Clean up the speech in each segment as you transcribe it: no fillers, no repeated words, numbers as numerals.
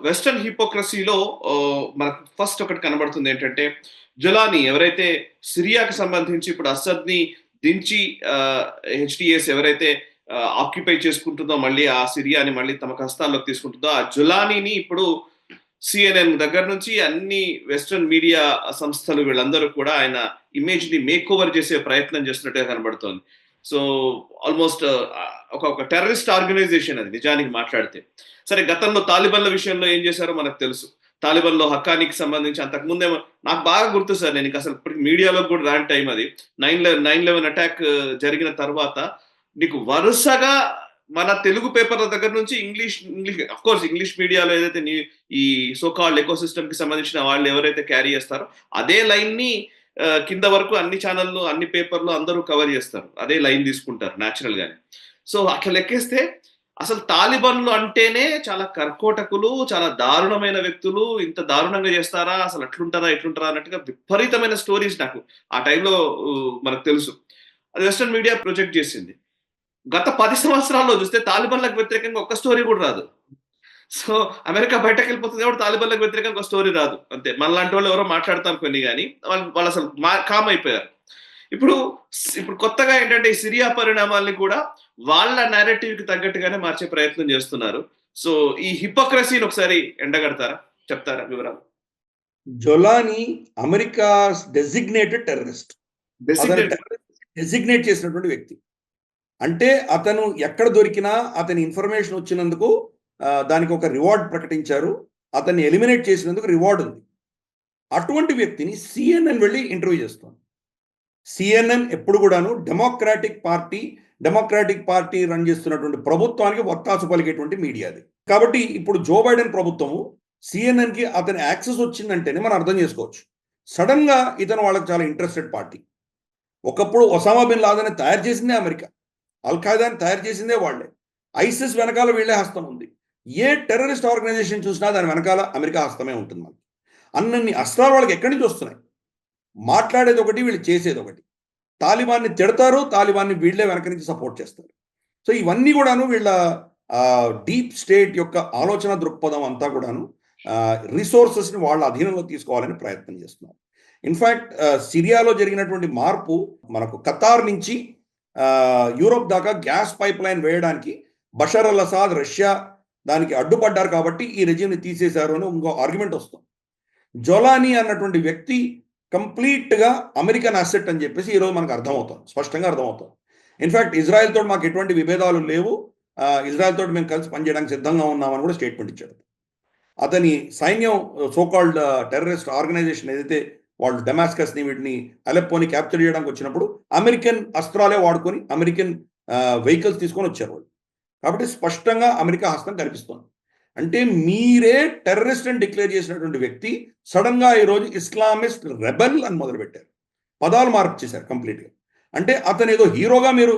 Western హిపోక్రసీలో మనకు first ఒకటి కనబడుతుంది ఏంటంటే, జొలానీ ఎవరైతే సిరియాకి సంబంధించి ఇప్పుడు అసద్‌ని దించి హెచ్‌టీఎస్ ఎవరైతే ఆక్యుపై చేసుకుంటుందో మళ్ళీ ఆ సిరియాని మళ్ళీ తమ హస్తాల్లోకి తీసుకుంటుందో, ఆ జొలానీని ఇప్పుడు సీఎన్ఎన్ దగ్గర నుంచి అన్ని వెస్టర్న్ మీడియా సంస్థలు వీళ్ళందరూ కూడా ఆయన ఇమేజ్‌ని మేక్ ఓవర్ చేసే ప్రయత్నం చేస్తున్నట్టుగా కనబడుతోంది. సో, ఆల్‌మోస్ట్ ఒక టెర్రరిస్ట్ ఆర్గనైజేషన్ అది నిజానికి మాట్లాడితే. సరే గతంలో తాలిబాన్ల విషయంలో ఏం చేశారో మనకు తెలుసు. తాలిబాన్‌లో హక్కానీకి సంబంధించి అంతకుముందేమో నాకు బాగా గుర్తు సార్. నేనింకసలు ఇప్పటికి మీడియాలోకి కూడా రాని టైం అది. 9/11 అటాక్ జరిగిన తర్వాత నీకు వరుసగా మన తెలుగు పేపర్ల దగ్గర నుంచి ఇంగ్లీష్ ఇంగ్లీష్ ఆఫ్‌కోర్స్ ఇంగ్లీష్ మీడియాలో ఏదైతే ఈ సో కాల్డ్ ఎకోసిస్టమ్‌కి సంబంధించిన వాళ్ళు ఎవరైతే క్యారీ చేస్తారో అదే లైన్‌ని కింద వరకు అన్ని ఛానల్‌లు, అన్ని పేపర్‌లు అందరూ కవర్ చేస్తారు. అదే లైన్ తీసుకుంటారు నేచురల్‌గానే. సో, అట్లా లెక్కేస్తే అసలు తాలిబాన్లు అంటేనే చాలా కర్కోటకులు, చాలా దారుణమైన వ్యక్తులు. ఇంత దారుణంగా చేస్తారా? అసలు అట్లుంటారా? ఇట్లుంటారా? అన్నట్టుగా విపరీతమైన స్టోరీస్ నాకు ఆ టైంలో మనకు తెలుసు. అది వెస్టర్న్ మీడియా ప్రొజెక్ట్ చేసింది. గత 10 సంవత్సరాల్లో చూస్తే తాలిబాన్లకు వ్యతిరేకంగా ఒక్క స్టోరీ కూడా రాదు. సో, అమెరికా బయటకెళ్ళిపోతుంది కాబట్టి తాలిబాన్లకు వ్యతిరేకంగా ఒక స్టోరీ రాదు. అంతే. మనలాంటి వాళ్ళు ఎవరో మాట్లాడతాం కొన్ని గాని, వాళ్ళసలు కామ్ అయిపోయారు. ఇప్పుడు ఇప్పుడు కొత్తగా ఏంటంటే ఈ సిరియా పరిణామాల్ని కూడా వాళ్ళ నేరేటివ్‌కి తగ్గట్టుగానే మార్చే ప్రయత్నం చేస్తున్నారు. సో, ఈ హిపోక్రసీని ఒకసారి ఎండగడతారా? చెప్తారా వివరాలు? జొలానీ అమెరికాస్ డెసిగ్నేటెడ్ టెర్రరిస్ట్. అతను డెసిగ్నేట్ డెసిగ్నేట్ చేసినటువంటి వ్యక్తి. అంటే అతను ఎక్కడ దొరికినా అతని ఇన్ఫర్మేషన్ వచ్చినందుకు దానికి ఒక రివార్డ్ ప్రకటించారు. అతన్ని ఎలిమినేట్ చేసినందుకు రివార్డ్ ఉంది. అటువంటి వ్యక్తిని సిఎన్ఎన్ వెళ్ళి ఇంటర్వ్యూ చేస్తుంది. సిఎన్ఎన్ ఎప్పుడు కూడాను డెమోక్రాటిక్ పార్టీ రన్ చేస్తున్నటువంటి ప్రభుత్వానికి వత్తాసు పలికేటువంటి మీడియా అది. కాబట్టి ఇప్పుడు జో బైడెన్ ప్రభుత్వము సిఎన్ఎన్కి అతని యాక్సెస్ వచ్చిందంటేనే మనం అర్థం చేసుకోవచ్చు. సడన్ గా ఇతను వాళ్ళకి చాలా ఇంట్రెస్టెడ్ పార్టీ. ఒకప్పుడు ఒసామా బిన్ లాదెన్ తయారు చేసిందే అమెరికా, అల్ ఖైదాని తయారు చేసిందే వాళ్ళే, ఐసిస్ వెనకాల వీళ్ళే హస్తం ఉంది. ఏ టెర్రరిస్ట్ ఆర్గనైజేషన్ చూసినా దాని వెనకాల అమెరికా హస్తమే ఉంటుంది. మనకి అన్నన్ని అస్త్రాలు వాళ్ళకి ఎక్కడి నుంచి వస్తున్నాయి? మాట్లాడేది ఒకటి, వీళ్ళు చేసేది ఒకటి. తాలిబాన్ని తిడతారు, తాలిబాన్ని వీళ్ళే వెనక నుంచి సపోర్ట్ చేస్తారు. సో ఇవన్నీ కూడాను వీళ్ళ డీప్ స్టేట్ యొక్క ఆలోచన దృక్పథం అంతా కూడాను రిసోర్సెస్ని వాళ్ళ అధీనంలో తీసుకోవాలని ప్రయత్నం చేస్తున్నారు. ఇన్ఫ్యాక్ట్ సిరియాలో జరిగినటువంటి మార్పు మనకు ఖతార్ నుంచి యూరోప్ దాకా గ్యాస్ పైప్ లైన్ వేయడానికి బషర్ అల్ అసాద్ రష్యా దానికి అడ్డుపడ్డారు కాబట్టి ఈ రెజ్యూమ్ని తీసేశారు అని ఇంకో ఆర్గ్యుమెంట్ వస్తుంది. జొలానీ అన్నటువంటి వ్యక్తి కంప్లీట్గా అమెరికన్ అసెట్ అని చెప్పేసి ఈరోజు మనకు అర్థమవుతుంది, స్పష్టంగా అర్థమవుతుంది. ఇన్ఫ్యాక్ట్ ఇజ్రాయెల్ తోటి మాకు ఎటువంటి విభేదాలు లేవు, ఇజ్రాయెల్ తోటి మేము కలిసి పనిచేయడానికి సిద్ధంగా ఉన్నామని కూడా స్టేట్మెంట్ ఇచ్చాడు. అతని సైన్యం సోకాల్డ్ టెర్రరిస్ట్ ఆర్గనైజేషన్ ఏదైతే వాళ్ళు డెమాస్కస్ని వీటిని అలెప్పోని క్యాప్చర్ చేయడానికి వచ్చినప్పుడు అమెరికన్ అస్త్రాలే వాడుకొని అమెరికన్ వెహికల్స్ తీసుకొని వచ్చారు వాళ్ళు. కాబట్టి స్పష్టంగా అమెరికా హస్తం కనిపిస్తుంది. అంటే మీరే టెర్రరిస్ట్ అని డిక్లేర్ చేసినటువంటి వ్యక్తి సడన్ గా ఈరోజు ఇస్లామిస్ట్ రెబెల్ అని మొదలుపెట్టారు. పదాలు మార్పు చేశారు కంప్లీట్గా. అంటే అతను ఏదో హీరోగా మీరు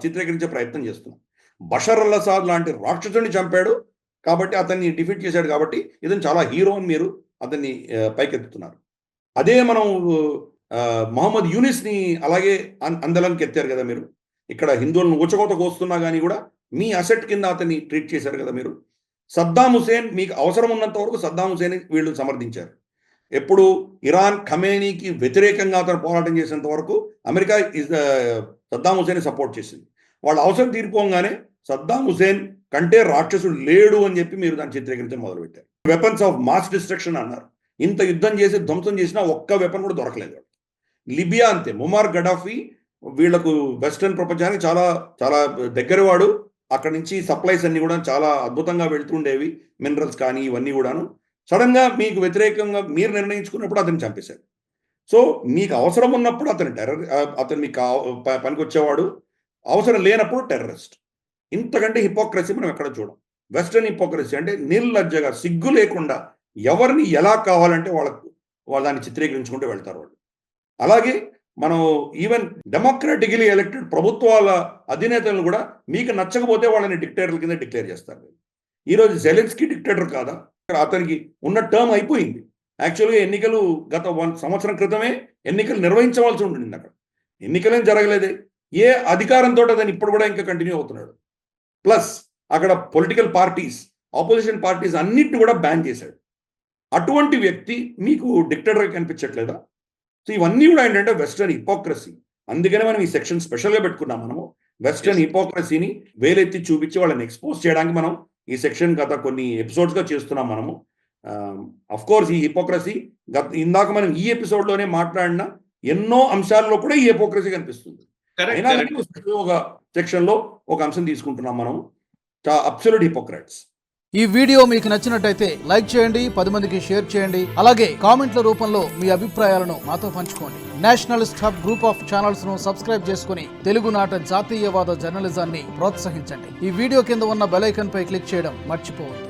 చిత్రీకరించే ప్రయత్నం చేస్తున్నారు. బషర్ అల్ అసాద్ లాంటి రాక్షసుని చంపాడు కాబట్టి అతన్ని డిఫీట్ చేశాడు కాబట్టి ఇతను చాలా హీరో అని మీరు అతన్ని పైకెత్తుతున్నారు. అదే మనం మహమ్మద్ యూనిస్ని అలాగే అందలంకి ఎత్తారు కదా మీరు. ఇక్కడ హిందువులను ఊచకోత కోస్తున్నా కానీ కూడా మీ అసెట్ కింద అతన్ని ట్రీట్ చేశారు కదా మీరు. సద్దాం హుసేన్ మీకు అవసరం ఉన్నంత వరకు సద్దాం హుసేన్ వీళ్ళు సమర్థించారు. ఎప్పుడు ఇరాన్ ఖమేనీకి వ్యతిరేకంగా అతను పోరాటం చేసేంత వరకు అమెరికా సద్దాం హుసేన్ సపోర్ట్ చేసింది. వాళ్ళ అవసరం తీరిపోగానే సద్దాం హుసేన్ కంటే రాక్షసుడు లేడు అని చెప్పి మీరు దాన్ని చిత్రీకరించడం మొదలుపెట్టారు. వెపన్స్ ఆఫ్ మాస్ డిస్ట్రక్షన్ అన్నారు. ఇంత యుద్ధం చేసి ధ్వంసం చేసినా ఒక్క వెపన్ కూడా దొరకలేదు. లిబియా అంతే, ముమార్ గడాఫీ వీళ్లకు వెస్టర్న్ ప్రపంచానికి చాలా చాలా దగ్గరవాడు. అక్కడి నుంచి సప్లైస్ అన్ని కూడా చాలా అద్భుతంగా వెళ్తుండేవి, మినరల్స్ కానీ ఇవన్నీ కూడాను. సడన్ గా మీకు వ్యతిరేకంగా మీరు నిర్ణయించుకున్నప్పుడు అతన్ని చంపేశారు. సో మీకు అవసరం ఉన్నప్పుడు అతను మీకు పనికి వచ్చేవాడు, అవసరం లేనప్పుడు టెర్రరిస్ట్. ఇంతకంటే హిపోక్రసీ మనం ఎక్కడ చూడం. వెస్టర్న్ హిపోక్రసీ అంటే నిర్లజ్జగా సిగ్గు లేకుండా ఎవరిని ఎలా కావాలంటే వాళ్ళు దాన్ని చిత్రీకరించుకుంటూ వెళ్తారు వాళ్ళు. అలాగే మనం ఈవెన్ డెమోక్రాటికలీ ఎలక్టెడ్ ప్రభుత్వాల అధినేతలను కూడా మీకు నచ్చకపోతే వాళ్ళని డిక్టేటర్ల కింద డిక్లేర్ చేస్తారు. ఈరోజు జెలెన్స్కీ డిక్టేటర్ కాదా? అతనికి ఉన్న టర్మ్ అయిపోయింది. యాక్చువల్గా ఎన్నికలు గత 1 సంవత్సరం క్రితమే ఎన్నికలు నిర్వహించవలసి ఉంటుంది. అక్కడ ఎన్నికలేం జరగలేదే. ఏ అధికారంతో అతను ఇప్పుడు కూడా ఇంకా కంటిన్యూ అవుతున్నాడు. ప్లస్ అక్కడ పొలిటికల్ పార్టీస్ ఆపోజిషన్ పార్టీస్ అన్నిటిని కూడా బ్యాన్ చేశాడు. అటువంటి వ్యక్తి మీకు డిక్టేటర్గా కనిపించట్లేదా? సో ఇవన్నీ కూడా ఏంటంటే వెస్టర్న్ హిపోక్రసీ. అందుకనే మనం ఈ సెక్షన్ స్పెషల్గా పెట్టుకున్నాం. మనము వెస్టర్న్ హిపోక్రసీని వేలెత్తి చూపించి వాళ్ళని ఎక్స్పోజ్ చేయడానికి మనం ఈ సెక్షన్ గత కొన్ని ఎపిసోడ్స్గా చేస్తున్నాం మనము. అఫ్ కోర్స్ ఈ హిపోక్రసీ ఇందాక మనం ఈ ఎపిసోడ్లోనే మాట్లాడిన ఎన్నో అంశాల్లో కూడా ఈ హిపోక్రసీ కనిపిస్తుంది. అయినా ఒక సెక్షన్లో ఒక అంశం తీసుకుంటున్నాం మనం, అబ్సల్యూట్ హిపోక్రైట్స్. ఈ వీడియో మీకు నచ్చినట్టయితే లైక్ చేయండి, 10 మందికి షేర్ చేయండి. అలాగే కామెంట్ల రూపంలో మీ అభిప్రాయాలను మాతో పంచుకోండి. Nationalist hub group of channels ను సబ్స్క్రైబ్ చేసుకుని తెలుగునాట జాతీయవాద జర్నలిజాన్ని ప్రోత్సహించండి. ఈ వీడియో కింద ఉన్న బెల్ ఐకాన్ పై క్లిక్ చేయడం మర్చిపోవద్దు.